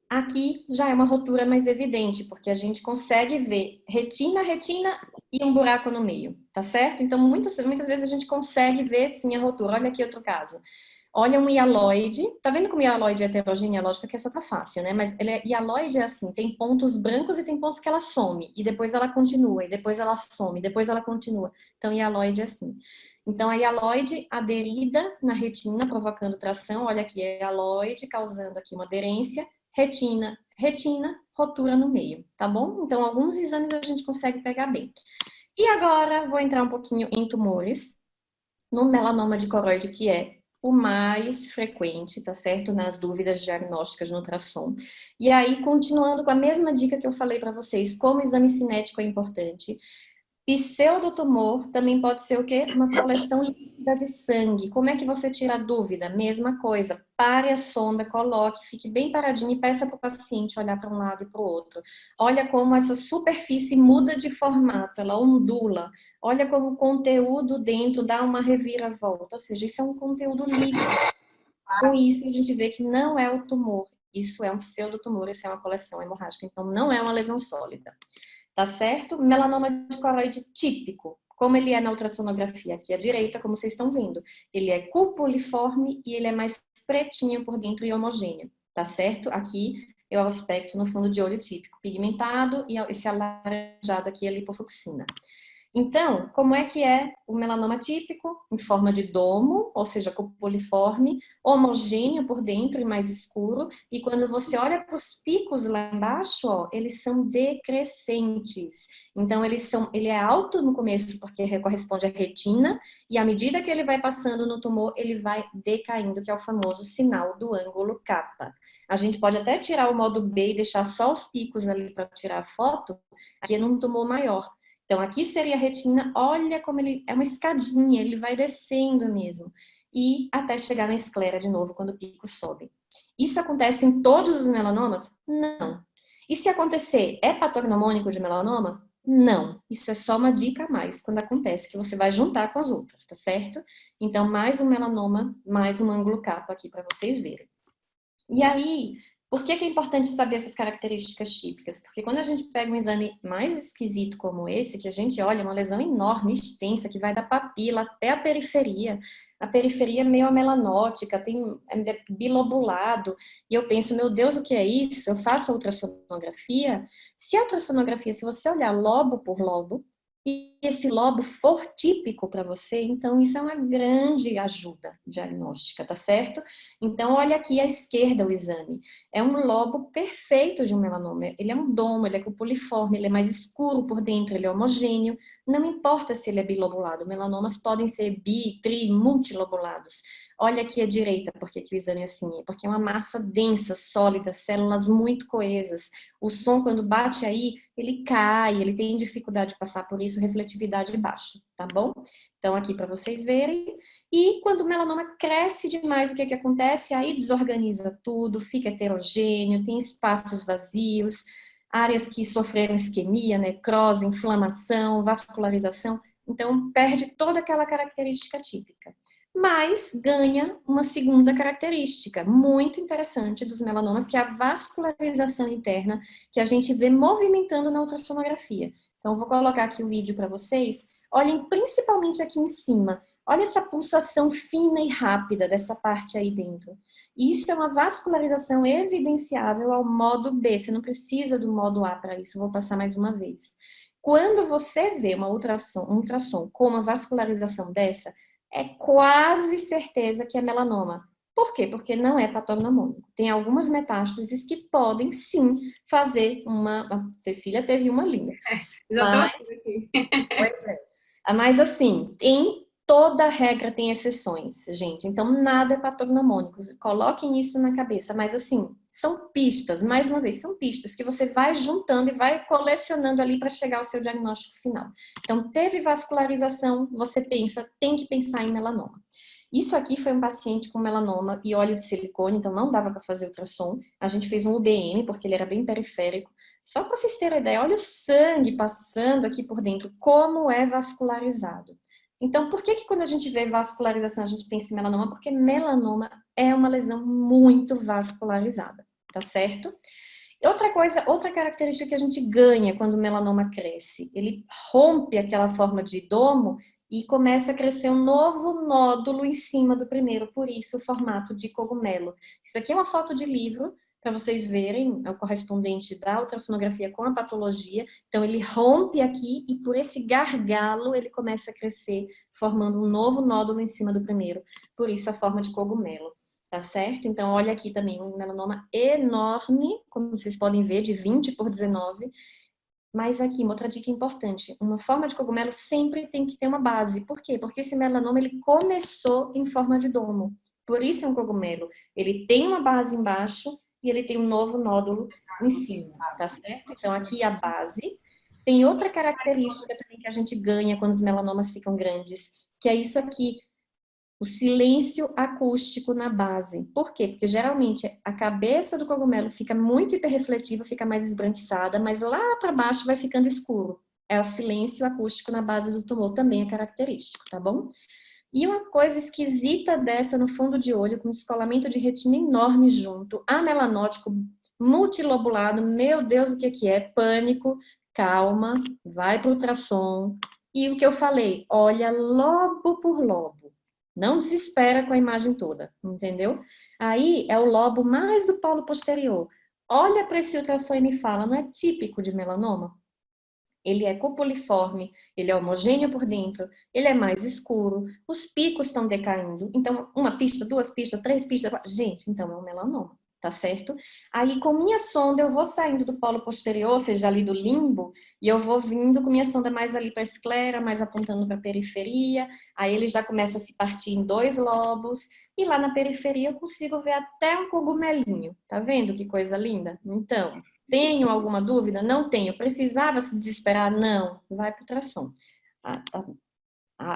Aqui já é uma rotura mais evidente, porque a gente consegue ver retina, retina e um buraco no meio, tá certo? Então, muitas vezes a gente consegue ver sim a rotura. Olha aqui outro caso. Olha um hialoide. Tá vendo como hialoide é heterogênea? Lógico que essa tá fácil, né? Mas hialoide é assim, tem pontos brancos e tem pontos que ela some, e depois ela continua, e depois ela some, e depois ela continua. Então, hialoide é assim. Então, a hialoide aderida na retina, provocando tração. Olha aqui, a hialoide causando aqui uma aderência, retina, retina, rotura no meio, tá bom? Então, alguns exames a gente consegue pegar bem. E agora, vou entrar um pouquinho em tumores, no melanoma de coroide, que é o mais frequente, tá certo? Nas dúvidas diagnósticas no ultrassom. E aí, continuando com a mesma dica que eu falei para vocês, como o exame cinético é importante, pseudotumor também pode ser o quê? Uma coleção líquida de sangue. Como é que você tira a dúvida? Mesma coisa. Pare a sonda, coloque, fique bem paradinho e peça para o paciente olhar para um lado e para o outro. Olha como essa superfície muda de formato, ela ondula. Olha como o conteúdo dentro dá uma reviravolta. Ou seja, isso é um conteúdo líquido. Com isso, a gente vê que não é o tumor. Isso é um pseudotumor, isso é uma coleção hemorrágica. Então, não é uma lesão sólida. Tá certo? Melanoma de coroide típico, como ele é na ultrassonografia aqui à direita, como vocês estão vendo. Ele é cupuliforme e ele é mais pretinho por dentro e homogêneo, tá certo? Aqui é o aspecto no fundo de olho típico, pigmentado, e esse alaranjado aqui é a lipofucsina. Então, como é que é o melanoma típico? Em forma de domo, ou seja, cupuliforme, homogêneo por dentro e mais escuro. E quando você olha para os picos lá embaixo, ó, eles são decrescentes. Então, ele é alto no começo porque corresponde à retina, e à medida que ele vai passando no tumor, ele vai decaindo, que é o famoso sinal do ângulo kappa. A gente pode até tirar o modo B e deixar só os picos ali para tirar a foto, aqui é num tumor maior. Então, aqui seria a retina, olha como ele é uma escadinha, ele vai descendo mesmo. E até chegar na esclera de novo, quando o pico sobe. Isso acontece em todos os melanomas? Não. E se acontecer, é patognomônico de melanoma? Não. Isso é só uma dica a mais quando acontece, que você vai juntar com as outras, tá certo? Então, mais um melanoma, mais um ângulo capa aqui para vocês verem. E aí, por que é importante saber essas características típicas? Porque quando a gente pega um exame mais esquisito como esse, que a gente olha uma lesão enorme, extensa, que vai da papila até a periferia é meio melanótica, é bilobulado, e eu penso, meu Deus, o que é isso? Eu faço ultrassonografia? Se a ultrassonografia, se você olhar lobo por lobo, e esse lobo for típico para você, então isso é uma grande ajuda diagnóstica, tá certo? Então, olha aqui à esquerda o exame. É um lobo perfeito de um melanoma. Ele é um domo, ele é cupuliforme, ele é mais escuro por dentro, ele é homogêneo. Não importa se ele é bilobulado. Melanomas podem ser bi, tri, multilobulados. Olha aqui à direita, porque que o exame é assim, porque é uma massa densa, sólida, células muito coesas. O som, quando bate aí, ele cai, ele tem dificuldade de passar por isso, refletividade baixa, tá bom? Então, aqui para vocês verem. E quando o melanoma cresce demais, o que acontece? Aí desorganiza tudo, fica heterogêneo, tem espaços vazios, áreas que sofreram isquemia, necrose, inflamação, vascularização. Então, perde toda aquela característica típica. Mas ganha uma segunda característica muito interessante dos melanomas, que é a vascularização interna, que a gente vê movimentando na ultrassonografia. Então, eu vou colocar aqui o vídeo para vocês. Olhem principalmente aqui em cima. Olha essa pulsação fina e rápida dessa parte aí dentro. Isso é uma vascularização evidenciável ao modo B. Você não precisa do modo A para isso. Vou passar mais uma vez. Quando você vê um ultrassom com uma vascularização dessa, é quase certeza que é melanoma. Por quê? Porque não é patognomônico. Tem algumas metástases que podem, sim, fazer uma... A Cecília teve uma linha. Já tô aqui. Pois é. Mas assim, em toda regra tem exceções, gente. Então nada é patognomônico. Coloquem isso na cabeça. Mas assim, são pistas, mais uma vez, são pistas que você vai juntando e vai colecionando ali para chegar ao seu diagnóstico final. Então, teve vascularização, você pensa, tem que pensar em melanoma. Isso aqui foi um paciente com melanoma e óleo de silicone, então não dava para fazer ultrassom. A gente fez um UBM, porque ele era bem periférico. Só para vocês terem ideia, olha o sangue passando aqui por dentro, como é vascularizado. Então, por que quando a gente vê vascularização a gente pensa em melanoma? Porque melanoma é uma lesão muito vascularizada, tá certo? Outra coisa, outra característica que a gente ganha quando o melanoma cresce, ele rompe aquela forma de domo e começa a crescer um novo nódulo em cima do primeiro, por isso o formato de cogumelo. Isso aqui é uma foto de livro, para vocês verem, é o correspondente da ultrassonografia com a patologia. Então, ele rompe aqui e por esse gargalo ele começa a crescer, formando um novo nódulo em cima do primeiro. Por isso a forma de cogumelo, tá certo? Então, olha aqui também um melanoma enorme, como vocês podem ver, de 20 por 19. Mas aqui, uma outra dica importante, uma forma de cogumelo sempre tem que ter uma base. Por quê? Porque esse melanoma, ele começou em forma de domo. Por isso é um cogumelo. Ele tem uma base embaixo e ele tem um novo nódulo em cima, tá certo? Então, aqui a base. Tem outra característica também que a gente ganha quando os melanomas ficam grandes, que é isso aqui, o silêncio acústico na base. Por quê? Porque geralmente a cabeça do cogumelo fica muito hiperrefletiva, fica mais esbranquiçada, mas lá para baixo vai ficando escuro. É o silêncio acústico na base do tumor, também é característico, tá bom? E uma coisa esquisita dessa no fundo de olho, com descolamento de retina enorme junto, amelanótico multilobulado, meu Deus, o que é? Pânico, calma, vai para o ultrassom. E o que eu falei, olha lobo por lobo. Não desespera com a imagem toda, entendeu? Aí é o lobo mais do polo posterior. Olha para esse ultrassom e me fala, não é típico de melanoma? Ele é cupuliforme, ele é homogêneo por dentro, ele é mais escuro, os picos estão decaindo. Então, uma pista, duas pistas, três pistas, quatro. Gente, então é um melanoma, tá certo? Aí, com minha sonda, eu vou saindo do polo posterior, ou seja, ali do limbo, e eu vou vindo com minha sonda mais ali para a esclera, mais apontando para a periferia. Aí ele já começa a se partir em dois lobos, e lá na periferia eu consigo ver até um cogumelinho. Tá vendo que coisa linda? Então, tenho alguma dúvida? Não tenho. Precisava se desesperar? Não. Vai para o ultrassom. Tá.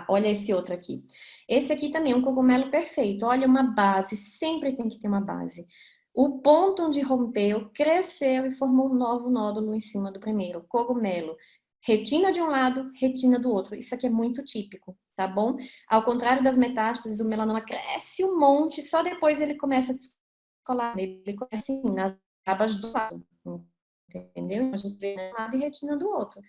Olha esse outro aqui. Esse aqui também é um cogumelo perfeito. Olha, uma base. Sempre tem que ter uma base. O ponto onde rompeu, cresceu e formou um novo nódulo em cima do primeiro. Cogumelo. Retina de um lado, retina do outro. Isso aqui é muito típico, tá bom? Ao contrário das metástases, o melanoma cresce um monte, só depois ele começa a descolar. Ele começa assim, nas abas do lado. Entendeu? A gente vê de um lado e retina do outro.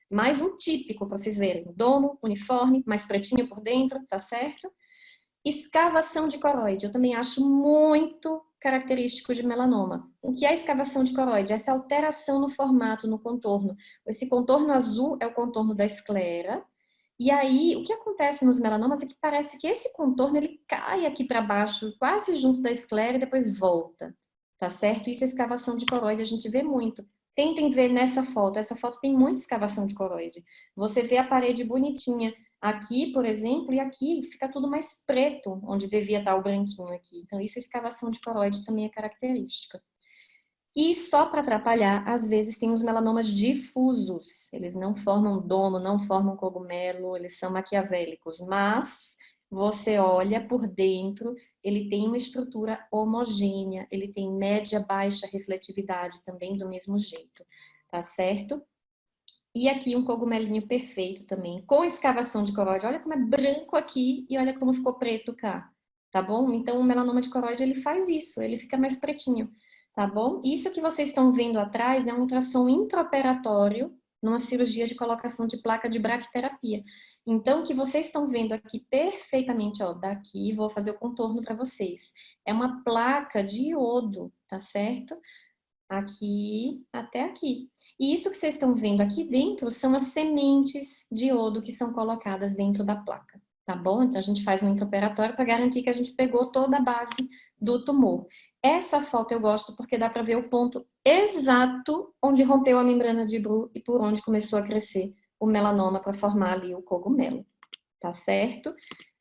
Mais um típico para vocês verem. Domo, uniforme, mais pretinho por dentro, tá certo? Escavação de coroide. Eu também acho muito característico de melanoma. O que é escavação de coroide? Essa alteração no formato, no contorno. Esse contorno azul é o contorno da esclera. E aí, o que acontece nos melanomas é que parece que esse contorno ele cai aqui para baixo, quase junto da esclera e depois volta. Tá certo? Isso é escavação de coroide, a gente vê muito. Tentem ver nessa foto. Essa foto tem muita escavação de coroide. Você vê a parede bonitinha aqui, por exemplo, e aqui fica tudo mais preto, onde devia estar o branquinho aqui. Então, isso é escavação de coroide, também é característica. E só para atrapalhar, às vezes tem os melanomas difusos. Eles não formam domo, não formam cogumelo, eles são maquiavélicos, mas você olha por dentro, ele tem uma estrutura homogênea, ele tem média, baixa refletividade também do mesmo jeito, tá certo? E aqui um cogumelinho perfeito também, com escavação de coroide. Olha como é branco aqui e olha como ficou preto cá, tá bom? Então o melanoma de coroide ele faz isso, ele fica mais pretinho, tá bom? Isso que vocês estão vendo atrás é um ultrassom intraoperatório numa cirurgia de colocação de placa de braquiterapia. Então o que vocês estão vendo aqui perfeitamente, ó, daqui vou fazer o contorno para vocês. É uma placa de iodo, tá certo? Aqui até aqui. E isso que vocês estão vendo aqui dentro são as sementes de iodo que são colocadas dentro da placa, tá bom? Então a gente faz um intraoperatório para garantir que a gente pegou toda a base do tumor. Essa foto eu gosto porque dá para ver o ponto exato onde rompeu a membrana de Bru e por onde começou a crescer o melanoma para formar ali o cogumelo, tá certo?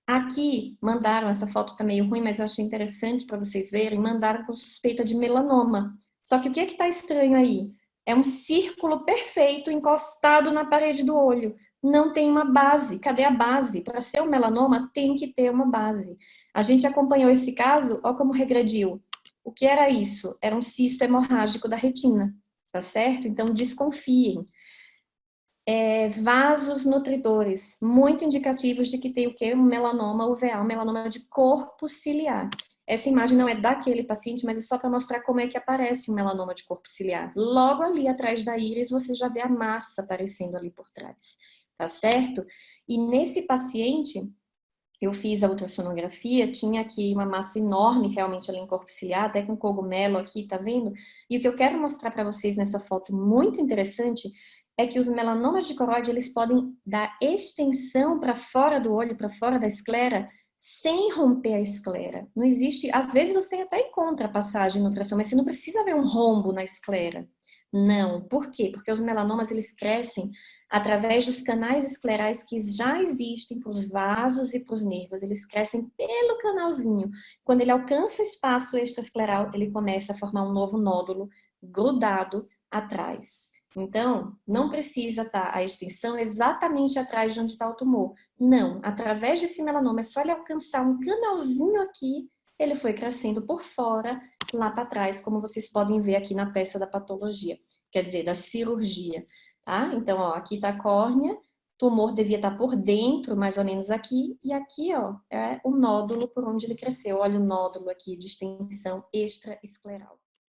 Aqui mandaram, essa foto tá meio ruim, mas eu achei interessante para vocês verem, mandaram com suspeita de melanoma. Só que o que é que tá estranho aí? É um círculo perfeito encostado na parede do olho. Não tem uma base. Cadê a base? Para ser um melanoma, tem que ter uma base. A gente acompanhou esse caso, ó como regrediu. O que era isso? Era um cisto hemorrágico da retina, tá certo? Então desconfiem. Vasos nutridores, muito indicativos de que tem o quê? Um melanoma uveal, um melanoma de corpo ciliar. Essa imagem não é daquele paciente, mas é só para mostrar como é que aparece um melanoma de corpo ciliar. Logo ali atrás da íris, você já vê a massa aparecendo ali por trás, tá certo? E nesse paciente, eu fiz a ultrassonografia, tinha aqui uma massa enorme realmente ali em corpo ciliar, até com cogumelo aqui, tá vendo? E o que eu quero mostrar para vocês nessa foto muito interessante é que os melanomas de coroide, eles podem dar extensão para fora do olho, para fora da esclera, sem romper a esclera. Não existe, às vezes você até encontra passagem no ultrassom, mas você não precisa ver um rombo na esclera. Não, por quê? Porque os melanomas, eles crescem através dos canais esclerais que já existem para os vasos e para os nervos. Eles crescem pelo canalzinho. Quando ele alcança o espaço extraescleral, ele começa a formar um novo nódulo grudado atrás. Então, não precisa estar a extensão exatamente atrás de onde está o tumor. Não, através desse melanoma, é só ele alcançar um canalzinho aqui, ele foi crescendo por fora, lá para trás, como vocês podem ver aqui na peça da patologia, quer dizer, da cirurgia, tá? Então, ó, aqui está a córnea, tumor devia estar por dentro, mais ou menos aqui, e aqui, ó, é o nódulo por onde ele cresceu. Olha o nódulo aqui de extensão extraescleral.